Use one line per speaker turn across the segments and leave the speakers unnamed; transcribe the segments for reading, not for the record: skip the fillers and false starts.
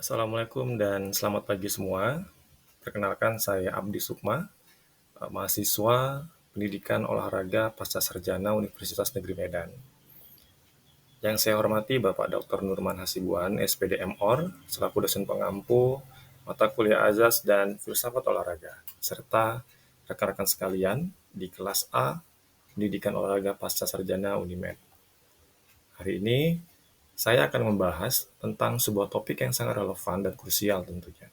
Assalamualaikum dan selamat pagi semua. Perkenalkan saya Abdi Sukma, mahasiswa Pendidikan Olahraga Pasca Sarjana Universitas Negeri Medan. Yang saya hormati Bapak Dr. Nurman Hasibuan, SPD MOr, selaku dosen pengampu mata kuliah Azas dan Filsafat Olahraga, serta rekan-rekan sekalian di kelas A Pendidikan Olahraga Pasca Sarjana Unimed. Hari ini saya akan membahas tentang sebuah topik yang sangat relevan dan krusial tentunya,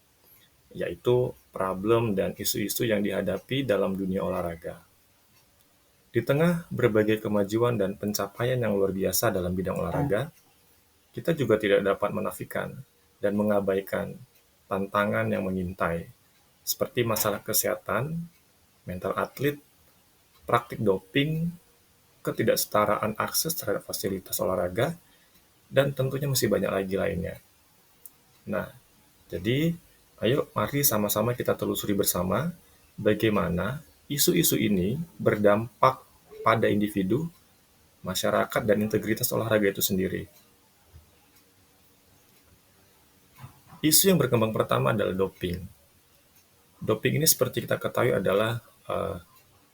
yaitu problem dan isu-isu yang dihadapi dalam dunia olahraga. Di tengah berbagai kemajuan dan pencapaian yang luar biasa dalam bidang olahraga, kita juga tidak dapat menafikan dan mengabaikan tantangan yang mengintai, seperti masalah kesehatan, mental atlet, praktik doping, ketidaksetaraan akses terhadap fasilitas olahraga, dan tentunya masih banyak lagi lainnya. Nah, jadi, ayo mari sama-sama kita telusuri bersama bagaimana isu-isu ini berdampak pada individu, masyarakat, dan integritas olahraga itu sendiri. Isu yang berkembang pertama adalah doping. Doping ini seperti kita ketahui adalah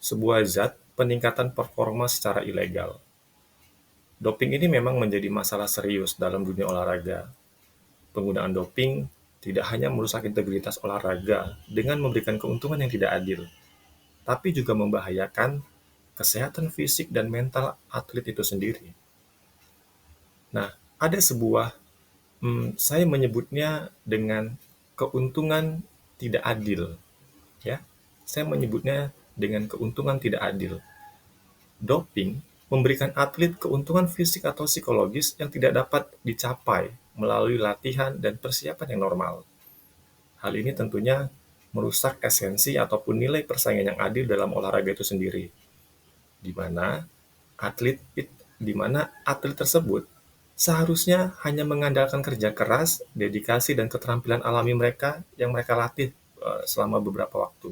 sebuah zat peningkatan performa secara ilegal. Doping ini memang menjadi masalah serius dalam dunia olahraga. Penggunaan doping tidak hanya merusak integritas olahraga dengan memberikan keuntungan yang tidak adil, tapi juga membahayakan kesehatan fisik dan mental atlet itu sendiri. Nah, ada sebuah, saya menyebutnya dengan keuntungan tidak adil, ya. Saya menyebutnya dengan keuntungan tidak adil. Doping memberikan atlet keuntungan fisik atau psikologis yang tidak dapat dicapai melalui latihan dan persiapan yang normal. Hal ini tentunya merusak esensi ataupun nilai persaingan yang adil dalam olahraga itu sendiri, di mana atlet atlet tersebut seharusnya hanya mengandalkan kerja keras, dedikasi, dan keterampilan alami mereka yang mereka latih selama beberapa waktu.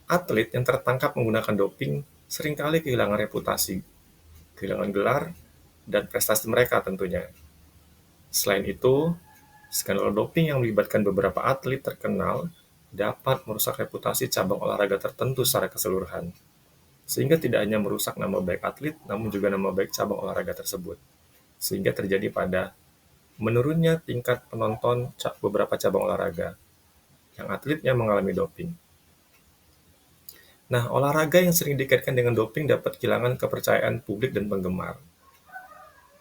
Atlet yang tertangkap menggunakan doping seringkali kehilangan reputasi, kehilangan gelar, dan prestasi mereka tentunya. Selain itu, skandal doping yang melibatkan beberapa atlet terkenal dapat merusak reputasi cabang olahraga tertentu secara keseluruhan, sehingga tidak hanya merusak nama baik atlet, namun juga nama baik cabang olahraga tersebut. Sehingga terjadi pada menurunnya tingkat penonton beberapa cabang olahraga yang atletnya mengalami doping. Nah, olahraga yang sering dikaitkan dengan doping dapat kehilangan kepercayaan publik dan penggemar.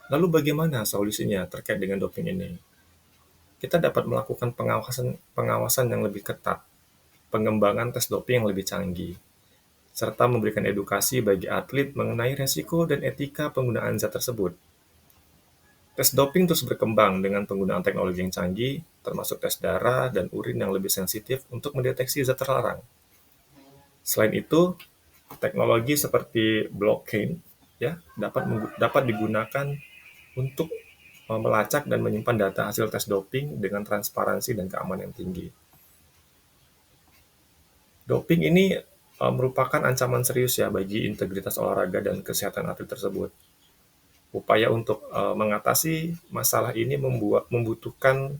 Lalu bagaimana solusinya terkait dengan doping ini? Kita dapat melakukan pengawasan yang lebih ketat, pengembangan tes doping yang lebih canggih, serta memberikan edukasi bagi atlet mengenai resiko dan etika penggunaan zat tersebut. Tes doping terus berkembang dengan penggunaan teknologi yang canggih, termasuk tes darah dan urin yang lebih sensitif untuk mendeteksi zat terlarang. Selain itu, teknologi seperti blockchain ya dapat digunakan untuk melacak dan menyimpan data hasil tes doping dengan transparansi dan keamanan yang tinggi. Doping ini merupakan ancaman serius ya bagi integritas olahraga dan kesehatan atlet tersebut. Upaya untuk mengatasi masalah ini membutuhkan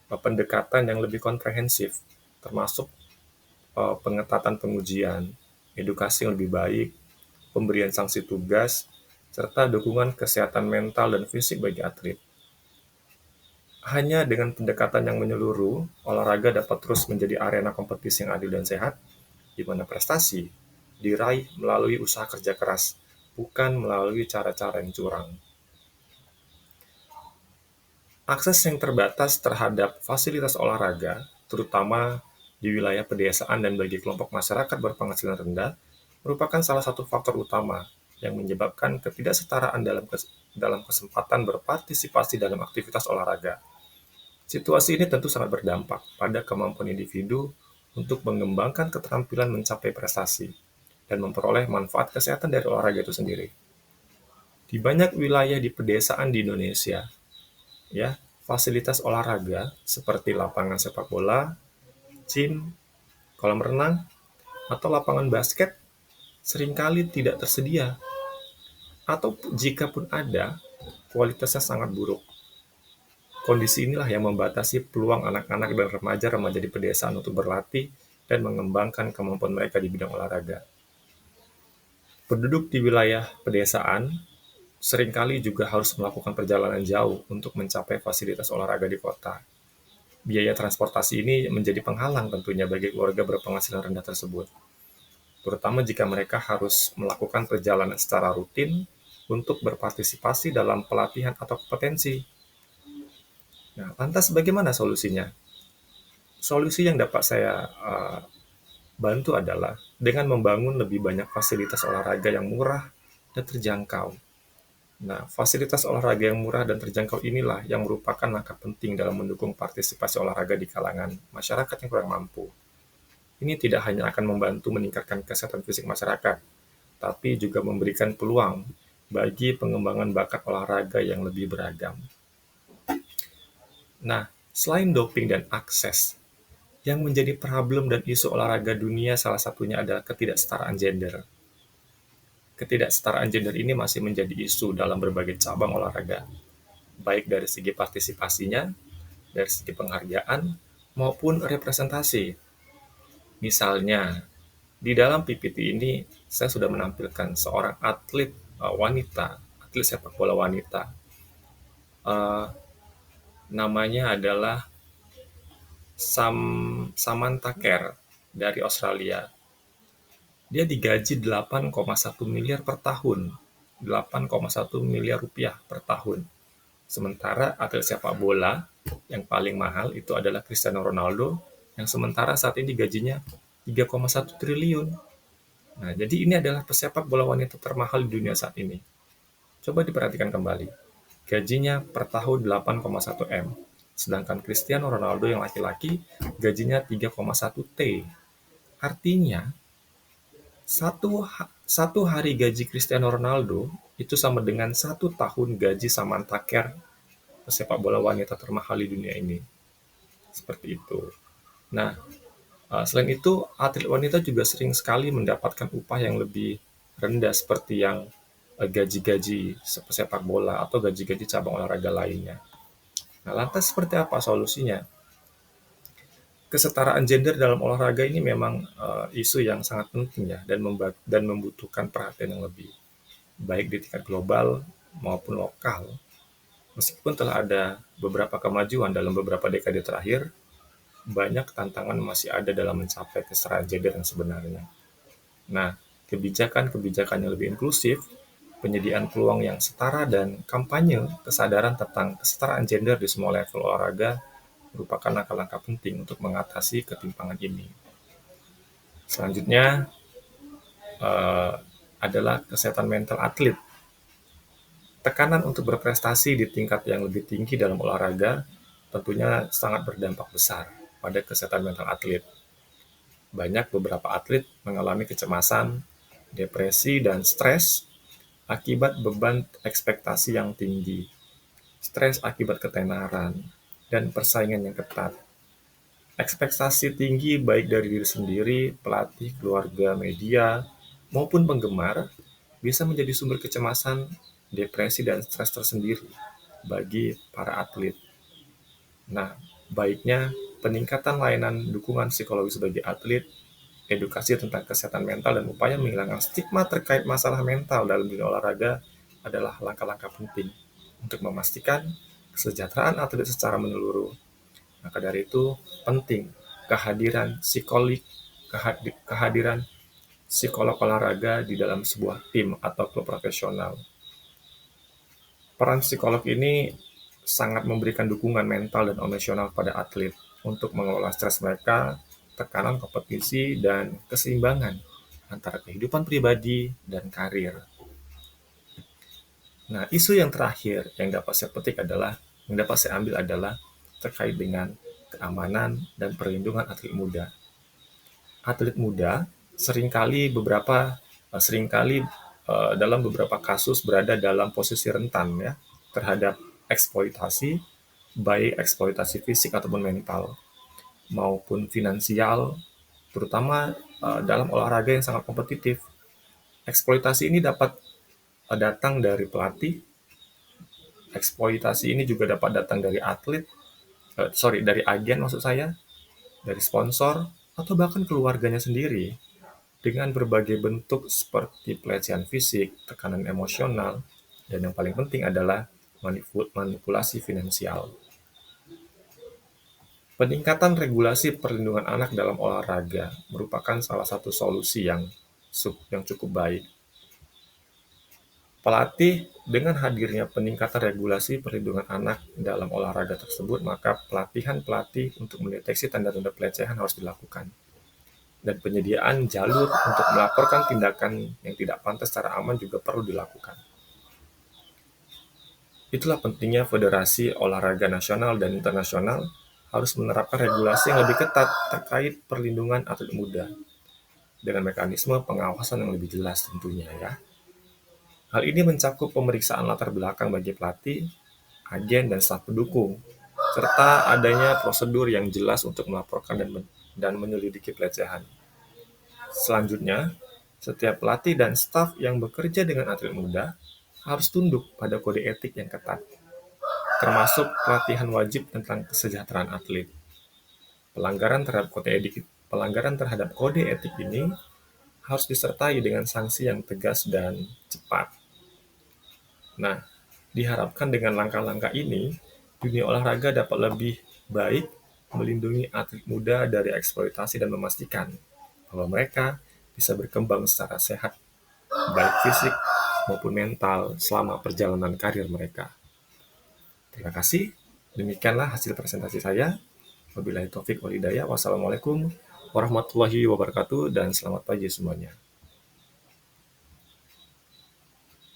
pendekatan yang lebih komprehensif, termasuk pengetatan pengujian, edukasi yang lebih baik, pemberian sanksi tugas, serta dukungan kesehatan mental dan fisik bagi atlet. Hanya dengan pendekatan yang menyeluruh, olahraga dapat terus menjadi arena kompetisi yang adil dan sehat, di mana prestasi diraih melalui usaha kerja keras, bukan melalui cara-cara yang curang. Akses yang terbatas terhadap fasilitas olahraga, terutama di wilayah pedesaan dan bagi kelompok masyarakat berpenghasilan rendah, merupakan salah satu faktor utama yang menyebabkan ketidaksetaraan dalam kesempatan berpartisipasi dalam aktivitas olahraga. Situasi ini tentu sangat berdampak pada kemampuan individu untuk mengembangkan keterampilan mencapai prestasi dan memperoleh manfaat kesehatan dari olahraga itu sendiri. Di banyak wilayah di pedesaan di Indonesia, ya, fasilitas olahraga seperti lapangan sepak bola, gym, kolam renang, atau lapangan basket seringkali tidak tersedia, atau jika pun ada, kualitasnya sangat buruk. Kondisi inilah yang membatasi peluang anak-anak dan remaja-remaja di pedesaan untuk berlatih dan mengembangkan kemampuan mereka di bidang olahraga. Penduduk di wilayah pedesaan seringkali juga harus melakukan perjalanan jauh untuk mencapai fasilitas olahraga di kota. Biaya transportasi ini menjadi penghalang tentunya bagi keluarga berpenghasilan rendah tersebut, terutama jika mereka harus melakukan perjalanan secara rutin untuk berpartisipasi dalam pelatihan atau kompetensi. Nah, lantas bagaimana solusinya? Solusi yang dapat saya bantu adalah dengan membangun lebih banyak fasilitas olahraga yang murah dan terjangkau. Nah, fasilitas olahraga yang murah dan terjangkau inilah yang merupakan langkah penting dalam mendukung partisipasi olahraga di kalangan masyarakat yang kurang mampu. Ini tidak hanya akan membantu meningkatkan kesehatan fisik masyarakat, tapi juga memberikan peluang bagi pengembangan bakat olahraga yang lebih beragam. Nah, selain doping dan akses, yang menjadi problem dan isu olahraga dunia salah satunya adalah ketidaksetaraan gender. Ketidaksetaraan gender ini masih menjadi isu dalam berbagai cabang olahraga, baik dari segi partisipasinya, dari segi penghargaan, maupun representasi. Misalnya, di dalam PPT ini saya sudah menampilkan seorang atlet wanita, atlet sepak bola wanita. Eh, Namanya adalah Samantha Kerr dari Australia. Dia digaji 8,1 miliar per tahun. 8,1 miliar rupiah per tahun. Sementara atlet sepak bola yang paling mahal itu adalah Cristiano Ronaldo, yang sementara saat ini gajinya 3,1 triliun. Nah, jadi ini adalah pesepak bola wanita termahal di dunia saat ini. Coba diperhatikan kembali. Gajinya per tahun 8,1 M. Sedangkan Cristiano Ronaldo yang laki-laki gajinya 3,1 T. Artinya, satu hari gaji Cristiano Ronaldo itu sama dengan 1 tahun gaji Samantha Kerr, pesepak bola wanita termahal di dunia ini. Seperti itu. Nah, selain itu, atlet wanita juga sering sekali mendapatkan upah yang lebih rendah seperti yang gaji-gaji sepak bola atau gaji-gaji cabang olahraga lainnya. Nah, lantas seperti apa solusinya? Kesetaraan gender dalam olahraga ini memang isu yang sangat penting ya, dan membutuhkan perhatian yang lebih baik di tingkat global maupun lokal. Meskipun telah ada beberapa kemajuan dalam beberapa dekade terakhir, banyak tantangan masih ada dalam mencapai kesetaraan gender yang sebenarnya. Nah, kebijakan-kebijakan yang lebih inklusif, penyediaan peluang yang setara, dan kampanye kesadaran tentang kesetaraan gender di semua level olahraga merupakan langkah-langkah penting untuk mengatasi ketimpangan ini. Selanjutnya eh, adalah kesehatan mental atlet. Tekanan untuk berprestasi di tingkat yang lebih tinggi dalam olahraga tentunya sangat berdampak besar pada kesehatan mental atlet. Banyak beberapa atlet mengalami kecemasan, depresi, dan stres akibat beban ekspektasi yang tinggi, stres akibat ketenaran, dan persaingan yang ketat. Ekspektasi tinggi baik dari diri sendiri, pelatih, keluarga, media, maupun penggemar bisa menjadi sumber kecemasan, depresi, dan stres tersendiri bagi para atlet. Nah, baiknya peningkatan layanan dukungan psikologis bagi atlet, edukasi tentang kesehatan mental, dan upaya menghilangkan stigma terkait masalah mental dalam dunia olahraga adalah langkah-langkah penting untuk memastikan kesejahteraan atlet secara menyeluruh. Maka dari itu penting kehadiran kehadiran psikolog olahraga di dalam sebuah tim atau klub profesional. Peran psikolog ini sangat memberikan dukungan mental dan emosional pada atlet untuk mengelola stres mereka, tekanan kompetisi, dan keseimbangan antara kehidupan pribadi dan karir. Nah, isu yang terakhir yang dapat saya ambil adalah terkait dengan keamanan dan perlindungan atlet muda. Atlet muda seringkali dalam beberapa kasus berada dalam posisi rentan ya terhadap eksploitasi, baik eksploitasi fisik ataupun mental maupun finansial, terutama dalam olahraga yang sangat kompetitif. Eksploitasi ini dapat datang dari pelatih, Eksploitasi ini juga dapat datang dari dari agen maksud saya, dari sponsor, atau bahkan keluarganya sendiri, dengan berbagai bentuk seperti pelecehan fisik, tekanan emosional, dan yang paling penting adalah manipulasi finansial. Peningkatan regulasi perlindungan anak dalam olahraga merupakan salah satu solusi yang cukup baik. Dengan hadirnya peningkatan regulasi perlindungan anak dalam olahraga tersebut, maka pelatihan pelatih untuk mendeteksi tanda-tanda pelecehan harus dilakukan. Dan penyediaan jalur untuk melaporkan tindakan yang tidak pantas secara aman juga perlu dilakukan. Itulah pentingnya Federasi Olahraga Nasional dan Internasional harus menerapkan regulasi yang lebih ketat terkait perlindungan atlet muda dengan mekanisme pengawasan yang lebih jelas tentunya ya. Hal ini mencakup pemeriksaan latar belakang bagi pelatih, agen, dan staf pendukung, serta adanya prosedur yang jelas untuk melaporkan dan menyelidiki pelecehan. Selanjutnya, setiap pelatih dan staf yang bekerja dengan atlet muda harus tunduk pada kode etik yang ketat, termasuk pelatihan wajib tentang kesejahteraan atlet. Pelanggaran terhadap kode etik ini harus disertai dengan sanksi yang tegas dan cepat. Nah, diharapkan dengan langkah-langkah ini, dunia olahraga dapat lebih baik melindungi atlet muda dari eksploitasi dan memastikan bahwa mereka bisa berkembang secara sehat, baik fisik maupun mental selama perjalanan karir mereka. Terima kasih. Demikianlah hasil presentasi saya. Wabillahi taufik wal hidayah. Wassalamualaikum warahmatullahi wabarakatuh dan selamat pagi semuanya.